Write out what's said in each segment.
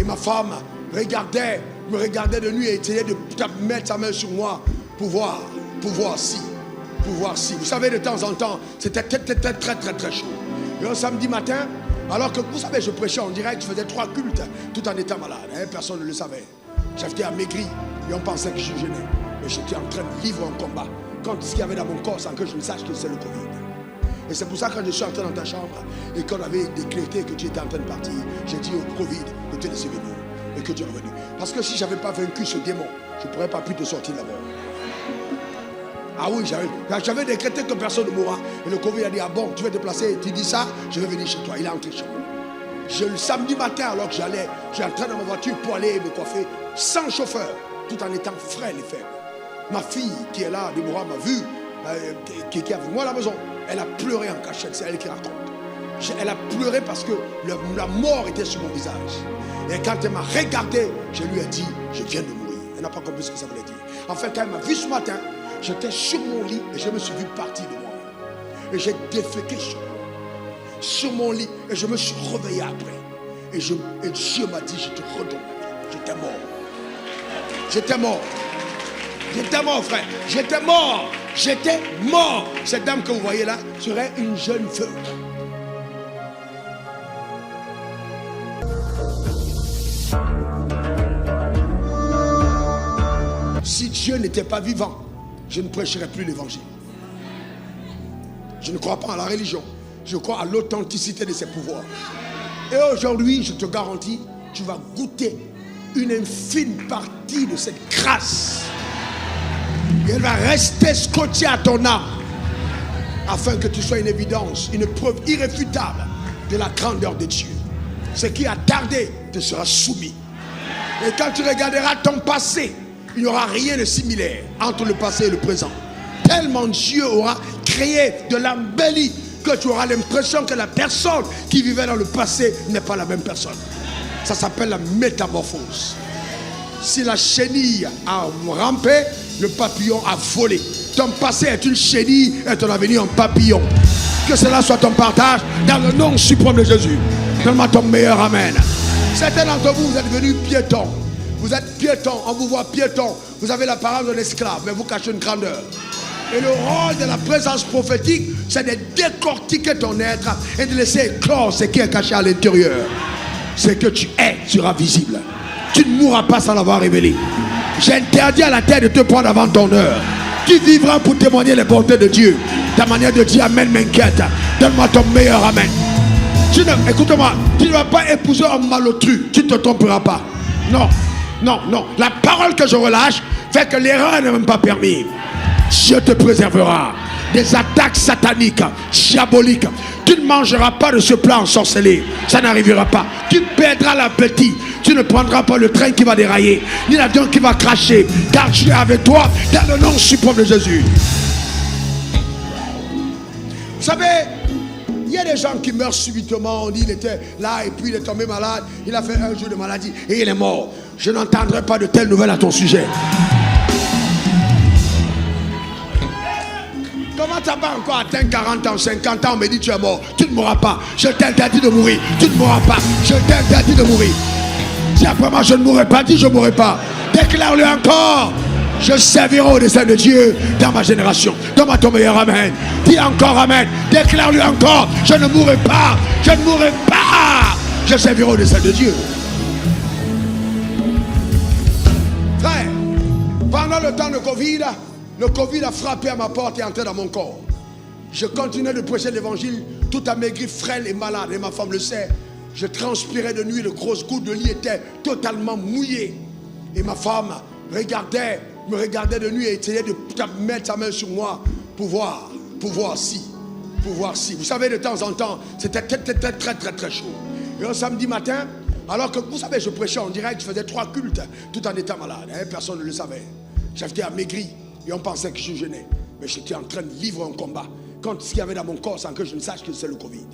Et ma femme me regardait de nuit et essayait de mettre sa main sur moi pour voir si. Vous savez, de temps en temps, c'était très chaud. Et un samedi matin, alors que vous savez, je prêchais en direct, je faisais 3 cultes tout en étant malade. Personne ne le savait. J'étais amaigri et on pensait que je gênais. Mais j'étais en train de livrer un combat contre ce qu'il y avait dans mon corps sans que je ne sache que c'est le Covid. Et c'est pour ça que quand je suis entré dans ta chambre et qu'on avait décrété que tu étais en train de partir, j'ai dit au Covid de te laisser venir et que tu es revenu. Parce que si je n'avais pas vaincu ce démon, je ne pourrais pas plus te sortir là-bas. Ah oui, j'avais décrété que personne ne mourra. Et le Covid a dit, ah bon, tu vas te déplacer, tu dis ça, je vais venir chez toi. Il est entré chez moi. Le samedi matin, alors que j'ai entré dans ma voiture pour aller me coiffer, sans chauffeur, tout en étant frêle et faible. Ma fille qui est là, Déborah, m'a vu, qui est avec moi à la maison. Elle a pleuré en cachette, c'est elle qui raconte. Elle a pleuré parce que la mort était sur mon visage. Et quand elle m'a regardé, je lui ai dit, je viens de mourir. Elle n'a pas compris ce que ça voulait dire. En fait, quand elle m'a vu ce matin, j'étais sur mon lit et je me suis vu partir de moi. Et j'ai déféqué sur mon lit et je me suis réveillé après. Et Dieu m'a dit, je te redonne la vie. J'étais mort. J'étais mort. J'étais mort, frère. J'étais mort. J'étais mort. Cette dame que vous voyez là serait une jeune veuve. Si Dieu n'était pas vivant, je ne prêcherais plus l'évangile. Je ne crois pas à la religion. Je crois à l'authenticité de ses pouvoirs. Et aujourd'hui, je te garantis, tu vas goûter une infime partie de cette grâce. Et elle va rester scotchée à ton âme afin que tu sois une évidence, une preuve irréfutable de la grandeur de Dieu. Ce qui a tardé te sera soumis. Et quand tu regarderas ton passé, il n'y aura rien de similaire entre le passé et le présent. Tellement Dieu aura créé de l'embellie que tu auras l'impression que la personne qui vivait dans le passé n'est pas la même personne. Ça s'appelle la métamorphose. Si la chenille a rampé, le papillon a volé. Ton passé est une chenille et ton avenir un papillon. Que cela soit ton partage dans le nom suprême de Jésus. Donne-moi ton meilleur amen. Certains d'entre vous, vous êtes venus piétons. Vous êtes piétons, on vous voit piétons. Vous avez l'apparence d'un esclave, mais vous cachez une grandeur. Et le rôle de la présence prophétique, c'est de décortiquer ton être et de laisser éclore ce qui est caché à l'intérieur. Ce que tu es sera visible. Tu ne mourras pas sans l'avoir révélé. J'interdis à la terre de te prendre avant ton heure. Tu vivras pour témoigner les bontés de Dieu. Ta manière de dire amen m'inquiète. Donne-moi ton meilleur amen. Écoute-moi, tu ne vas pas épouser un malotru. Tu ne te tromperas pas. Non, non, non. La parole que je relâche fait que l'erreur n'est même pas permise. Dieu te préservera des attaques sataniques, diaboliques. Tu ne mangeras pas de ce plat ensorcelé. Ça n'arrivera pas. Tu perdras l'appétit. Tu ne prendras pas le train qui va dérailler, ni l'avion qui va cracher. Car Dieu est avec toi dans le nom suprême de Jésus. Vous savez, il y a des gens qui meurent subitement. On dit qu'il était là et puis il est tombé malade. Il a fait un jour de maladie et il est mort. Je n'entendrai pas de telles nouvelles à ton sujet. Comment tu n'as pas encore atteint 40 ans, 50 ans, on me dit tu es mort. Tu ne mourras pas. Je t'interdis de mourir. Tu ne mourras pas. Je t'interdis de mourir. Si après moi je ne mourrai pas, dis je ne mourrai pas. Déclare-le encore. Je servirai au dessein de Dieu dans ma génération. Donne-moi ton meilleur amen. Dis encore amen. Déclare-le encore. Je ne mourrai pas. Je ne mourrai pas. Je servirai au dessein de Dieu. Frère, pendant le temps de Covid, le Covid a frappé à ma porte et entré dans mon corps. Je continuais de prêcher l'évangile, tout amaigri, frêle et malade. Et ma femme le sait. Je transpirais de nuit, le grosses gouttes de lit étaient totalement mouillées. Et ma femme me regardait de nuit et essayait de mettre sa main sur moi pour voir si. Vous savez, de temps en temps, c'était très chaud. Et un samedi matin, alors que vous savez, je prêchais en direct, je faisais 3 cultes tout en étant malade. Personne ne le savait. J'étais amaigri. Et on pensait que je gênais. Mais j'étais en train de livrer un combat contre ce qu'il y avait dans mon corps sans que je ne sache que c'est le Covid.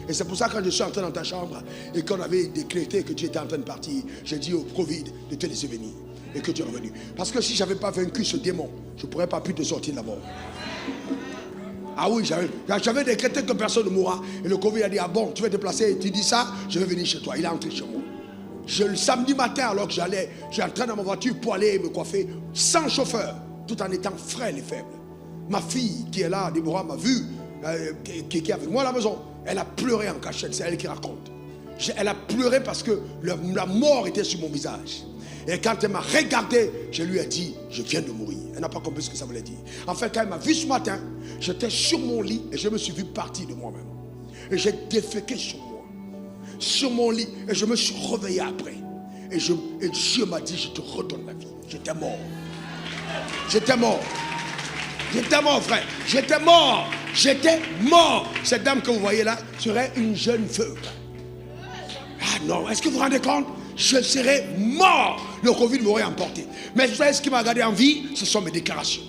Et c'est pour ça que quand je suis entré dans ta chambre et qu'on avait décrété que tu étais en train de partir, j'ai dit au Covid de te laisser venir et que tu es revenu. Parce que si je n'avais pas vaincu ce démon, je ne pourrais pas plus te sortir d'abord. Ah oui, j'avais décrété que personne ne mourra. Et le Covid a dit, ah bon, tu vas te déplacer, tu dis ça, je vais venir chez toi. Il est entré chez moi. le samedi matin, alors que j'entrais dans ma voiture pour aller me coiffer, sans chauffeur, tout en étant frêle et faible. Ma fille qui est là, Déborah, m'a vu, qui est avec moi à la maison. Elle a pleuré en cachette, c'est elle qui raconte. Elle a pleuré parce que la mort était sur mon visage. Et quand elle m'a regardé, je lui ai dit, je viens de mourir. Elle n'a pas compris ce que ça voulait dire. En fait, quand elle m'a vu ce matin, j'étais sur mon lit et je me suis vu partir de moi-même. Et j'ai déféqué sur moi, sur mon lit, et je me suis réveillé après. Et Dieu m'a dit, je te redonne la vie. J'étais mort. J'étais mort. J'étais mort, frère. J'étais mort. J'étais mort. Cette dame que vous voyez là serait une jeune veuve. Ah non, est-ce que vous vous rendez compte? Je serais mort. Le Covid m'aurait emporté. Mais vous savez ce qui m'a gardé en vie? Ce sont mes déclarations.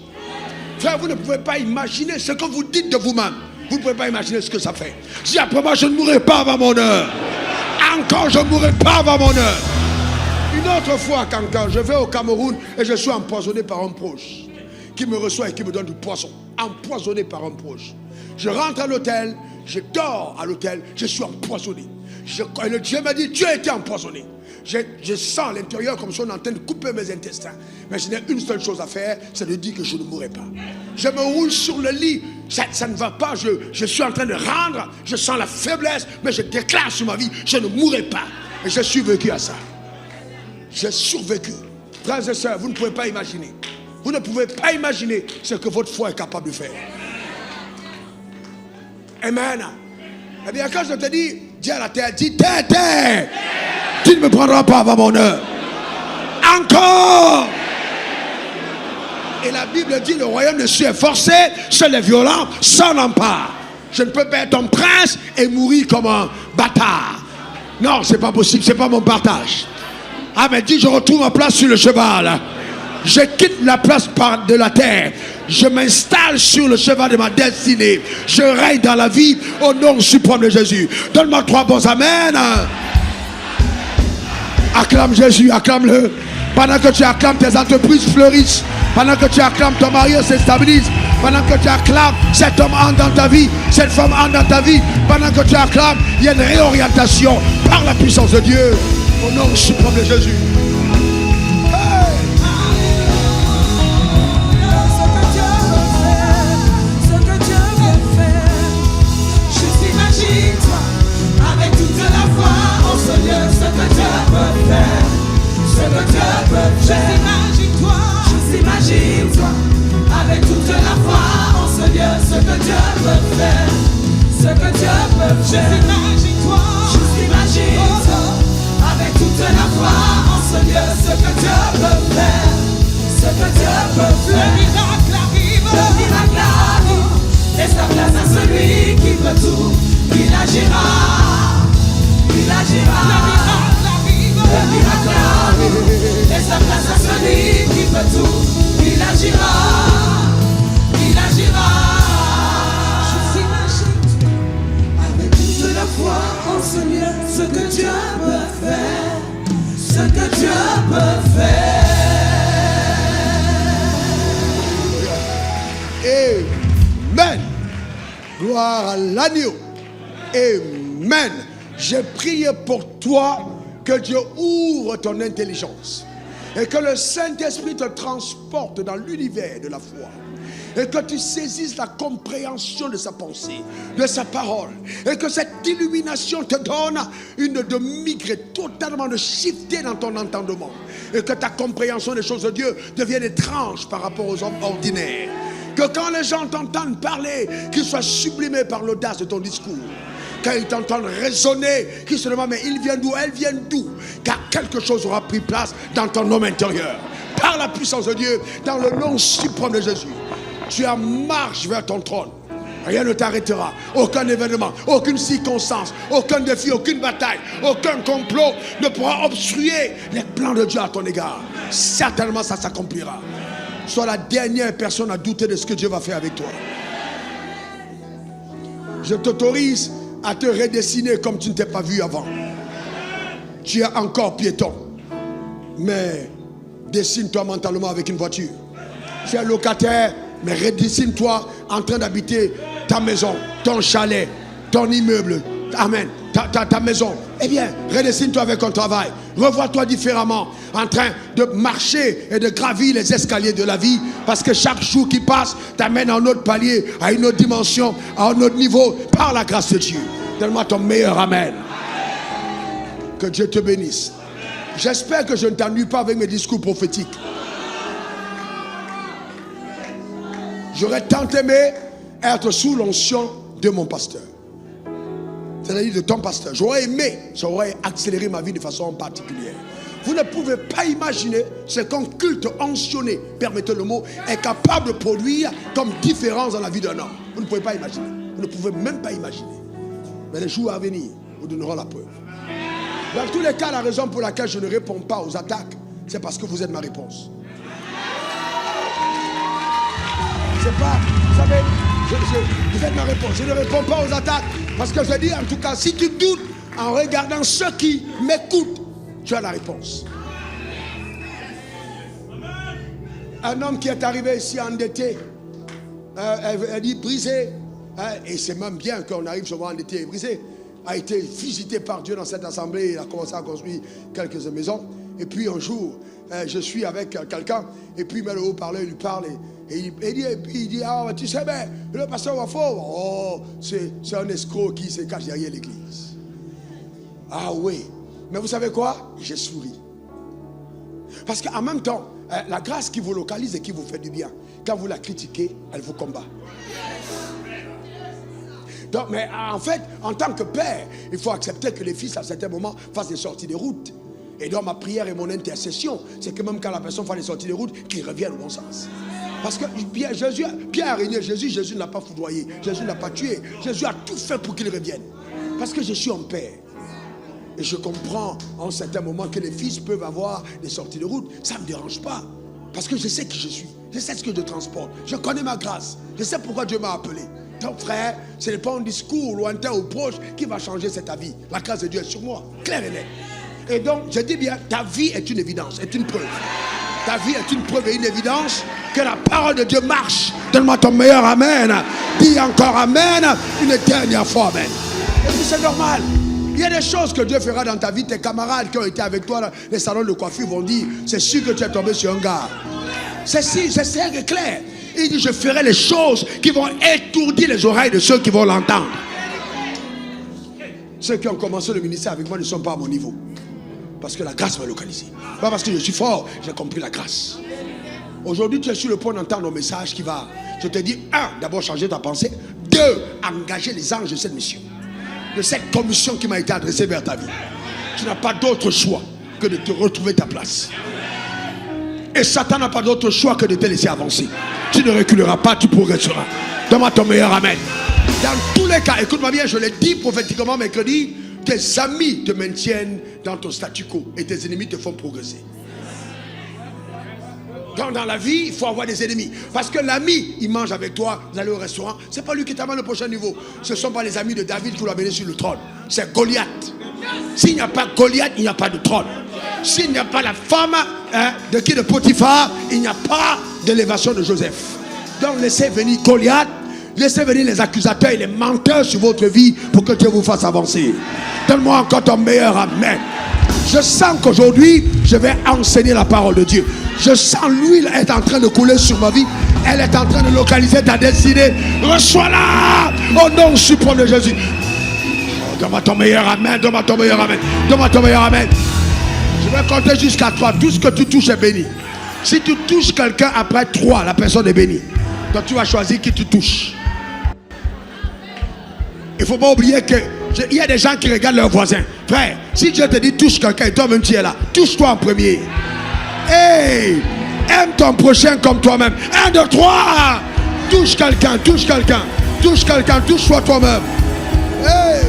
Frère, vous ne pouvez pas imaginer ce que vous dites de vous-même. Vous ne pouvez pas imaginer ce que ça fait. Si après moi je ne mourrai pas avant mon heure. Encore je ne mourrai pas avant mon heure. Une autre fois, quand je vais au Cameroun et je suis empoisonné par un proche qui me reçoit et qui me donne du poisson. Empoisonné par un proche. Je rentre à l'hôtel, je dors à l'hôtel, je suis empoisonné. Et le Dieu m'a dit, tu as été empoisonné. Je sens à l'intérieur comme si on est en train de couper mes intestins. Mais je n'ai une seule chose à faire, c'est de dire que je ne mourrai pas. Je me roule sur le lit, ça ne va pas, je suis en train de rendre, je sens la faiblesse, mais je déclare sur ma vie, je ne mourrai pas. Et je suis vécu à ça. J'ai survécu. Frères et sœurs, vous ne pouvez pas imaginer. Vous ne pouvez pas imaginer ce que votre foi est capable de faire. Amen. Eh bien, quand je te dis, dis à la terre, dis terre, tu ne me prendras pas avant mon heure. Encore. Et la Bible dit, le royaume de Dieu est forcé, seuls les violents s'en emparent. Je ne peux pas être un prince et mourir comme un bâtard. Non, c'est pas possible, c'est pas mon partage. Ah, mais dis, je retrouve ma place sur le cheval. Je quitte la place de la terre. Je m'installe sur le cheval de ma destinée. Je règne dans la vie au nom suprême de Jésus. Donne-moi 3 bons amen. Acclame Jésus, acclame-le. Pendant que tu acclames, tes entreprises fleurissent. Pendant que tu acclames, ton mari se stabilise. Pendant que tu acclames, cet homme entre dans ta vie, cette femme entre dans ta vie. Pendant que tu acclames, il y a une réorientation par la puissance de Dieu. Au nom suprême de Jésus. Imagine-toi avec toute la foi en ce Dieu, ce que Dieu peut faire, ce que Dieu peut faire. Imagine-toi avec toute la foi en ce Dieu, ce que Dieu peut faire, ce que Dieu peut faire. Le miracle arrive, laisse ta place à celui qui peut tout, il agira, il agira. Le miracle arrive, laisse ta place à celui qui peut tout, il agira, il agira. Je t'imagine avec toute la foi en ce Dieu, ce que Dieu peut faire, ce que Dieu peut faire. Amen. Gloire à l'agneau. Amen. J'ai prié pour toi. Que Dieu ouvre ton intelligence et que le Saint-Esprit te transporte dans l'univers de la foi et que tu saisisses la compréhension de sa pensée, de sa parole, et que cette illumination te donne de migrer totalement, de shifter dans ton entendement, et que ta compréhension des choses de Dieu devienne étrange par rapport aux hommes ordinaires. Que quand les gens t'entendent parler, qu'ils soient sublimés par l'audace de ton discours. Quand ils t'entendent raisonner, qu'ils se demandent, mais il vient d'où, elle vient d'où? Car quelque chose aura pris place dans ton homme intérieur. Par la puissance de Dieu, dans le nom suprême de Jésus. Tu en marches vers ton trône. Rien ne t'arrêtera. Aucun événement, aucune circonstance, aucun défi, aucune bataille, aucun complot ne pourra obstruer les plans de Dieu à ton égard. Certainement, ça s'accomplira. Sois la dernière personne à douter de ce que Dieu va faire avec toi. Je t'autorise à te redessiner comme tu ne t'es pas vu avant. Tu es encore piéton, mais dessine-toi mentalement avec une voiture. Tu es locataire, mais redessine-toi en train d'habiter ta maison, ton chalet, ton immeuble. Amen. ta maison. Eh bien, redessine-toi avec ton travail. Revois-toi différemment, en train de marcher et de gravir les escaliers de la vie. Parce que chaque jour qui passe t'amène à un autre palier, à une autre dimension, à un autre niveau, par la grâce de Dieu. Donne-moi ton meilleur amen. Que Dieu te bénisse. J'espère que je ne t'ennuie pas avec mes discours prophétiques. J'aurais tant aimé être sous l'onction de mon pasteur. C'est-à-dire de ton pasteur. J'aurais aimé, ça aurait accéléré ma vie de façon particulière. Vous ne pouvez pas imaginer ce qu'un culte oncionné, permettez le mot, est capable de produire comme différence dans la vie d'un homme. Vous ne pouvez pas imaginer. Vous ne pouvez même pas imaginer. Mais les jours à venir vous donneront la preuve. Dans tous les cas, la raison pour laquelle je ne réponds pas aux attaques, c'est parce que vous êtes ma réponse. C'est pas, vous savez, vous êtes ma réponse. Je ne réponds pas aux attaques parce que je dis en tout cas, si tu doutes en regardant ceux qui m'écoutent, tu as la réponse. Un homme qui est arrivé ici endetté, elle dit brisé, et c'est même bien qu'on arrive souvent endetté et brisé, a été visité par Dieu dans cette assemblée. Il a commencé à construire quelques maisons. Et puis un jour, je suis avec quelqu'un, et puis il met le haut-parleur, il lui parle, et il dit, ah, tu sais, ben, le pasteur Wafo, oh, c'est un escroc qui se cache derrière l'église. Ah oui, mais vous savez quoi? J'ai souri. Parce qu'en même temps, la grâce qui vous localise et qui vous fait du bien, quand vous la critiquez, elle vous combat. Donc, mais en fait, en tant que père, il faut accepter que les fils, à certains moments, fassent des sorties de route. Et donc, ma prière et mon intercession, c'est que même quand la personne fait des sorties de route, qu'il revienne au bon sens. Parce que Pierre a régné Jésus, Jésus ne l'a pas foudroyé, Jésus ne l'a pas tué. Jésus a tout fait pour qu'il revienne. Parce que je suis un père. Et je comprends en certains moments que les fils peuvent avoir des sorties de route. Ça ne me dérange pas. Parce que je sais qui je suis. Je sais ce que je transporte. Je connais ma grâce. Je sais pourquoi Dieu m'a appelé. Donc frère, ce n'est pas un discours lointain ou proche qui va changer cette vie. La grâce de Dieu est sur moi, clair et net. Et donc, je dis bien, ta vie est une évidence, est une preuve. Ta vie est une preuve et une évidence que la parole de Dieu marche. Donne-moi ton meilleur amen. Dis encore amen une dernière fois amen. Et puis c'est normal. Il y a des choses que Dieu fera dans ta vie. Tes camarades qui ont été avec toi dans les salons de coiffure vont dire, c'est sûr que tu es tombé sur un gars. C'est si, c'est clair. Il dit, je ferai les choses qui vont étourdir les oreilles de ceux qui vont l'entendre. Ceux qui ont commencé le ministère avec moi ne sont pas à mon niveau. Parce que la grâce m'a localisé. Pas parce que je suis fort, j'ai compris la grâce. Aujourd'hui, tu es sur le point d'entendre un message qui va, je te dis, 1, d'abord changer ta pensée. 2, engager les anges de cette mission. De cette commission qui m'a été adressée vers ta vie. Tu n'as pas d'autre choix que de te retrouver ta place. Et Satan n'a pas d'autre choix que de te laisser avancer. Tu ne reculeras pas, tu progresseras. Donne-moi ton meilleur amen. Dans tous les cas, écoute-moi bien, je l'ai dit prophétiquement mercredi, tes amis te maintiennent dans ton statu quo et tes ennemis te font progresser. Donc dans la vie, il faut avoir des ennemis. Parce que l'ami, il mange avec toi, vous allez au restaurant, c'est pas lui qui t'amène au prochain niveau. Ce ne sont pas les amis de David qui l'ont amené sur le trône. C'est Goliath. S'il n'y a pas Goliath, il n'y a pas de trône. S'il n'y a pas la femme de Potiphar, il n'y a pas d'élévation de Joseph. Donc laissez venir Goliath, laissez venir les accusateurs et les menteurs sur votre vie pour que Dieu vous fasse avancer. Donne-moi encore ton meilleur amen. Je sens qu'aujourd'hui, je vais enseigner la parole de Dieu. Je sens l'huile est en train de couler sur ma vie. Elle est en train de localiser ta destinée. Reçois-la au nom suprême de Jésus. Oh, donne-moi ton meilleur amen. Donne-moi ton meilleur amen. Donne-moi ton meilleur amen. Je vais compter jusqu'à 3. Tout ce que tu touches est béni. Si tu touches quelqu'un après 3, la personne est bénie. Donc tu vas choisir qui tu touches. Il ne faut pas oublier que il y a des gens qui regardent leurs voisins. Frère, si Dieu te dit touche quelqu'un et toi-même tu es là, touche-toi en premier. Hey, aime ton prochain comme toi-même. 1, 2, 3. Touche quelqu'un, touche quelqu'un. Touche quelqu'un, touche-toi toi-même. Hey.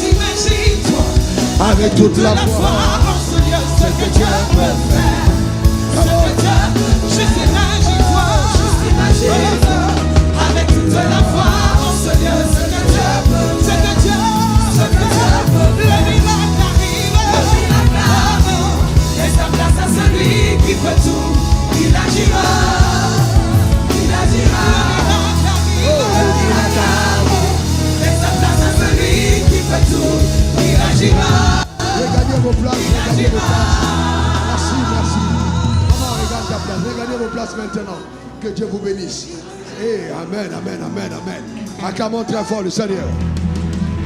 J'imagine toi avec toute la foi en ce Dieu, ce que Dieu peut faire. Ce que Dieu, j'imagine toi, avec toute la foi en ce Dieu, ce que Dieu peut faire. Ce que Dieu peut faire. Le miracle arrive. Laisse ta place à celui qui peut tout. Il agira. Il agira. Le miracle arrive. place maintenant. Que Dieu vous bénisse. Et amen, amen, amen, amen. Acclamons très fort le Seigneur.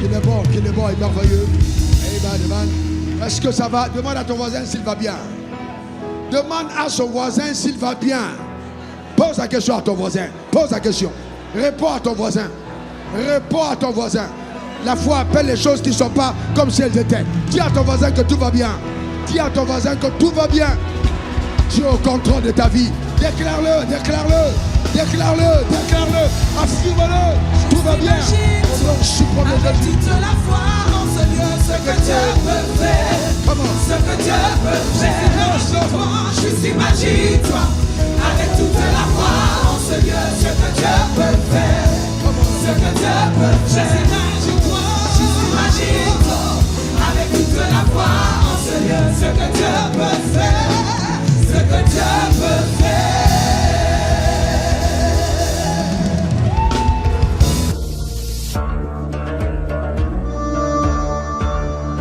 Qu'il est bon et merveilleux. Amen, amen. Est-ce que ça va? Demande à ton voisin s'il va bien. Demande à son voisin s'il va bien. Pose la question à ton voisin. Pose la question. Réponds à ton voisin. Réponds à ton voisin. La foi appelle les choses qui ne sont pas comme si elles étaient. Dis à ton voisin que tout va bien. Dis à ton voisin que tout va bien. Tu es au contrôle de ta vie. Déclare-le, déclare-le, déclare-le, déclare-le. Affirme-le. Tout va bien. Au nom suprême de Avec Jésus. toute la foi en ce lieu, ce que Dieu peut faire. Comment? Ce que Dieu peut faire. Juste imagine-toi. Avec toute la foi en ce lieu, ce que Dieu peut faire. Ce que Dieu peut faire. Juste imagine-toi. Avec toute la foi en ce lieu, ce que Dieu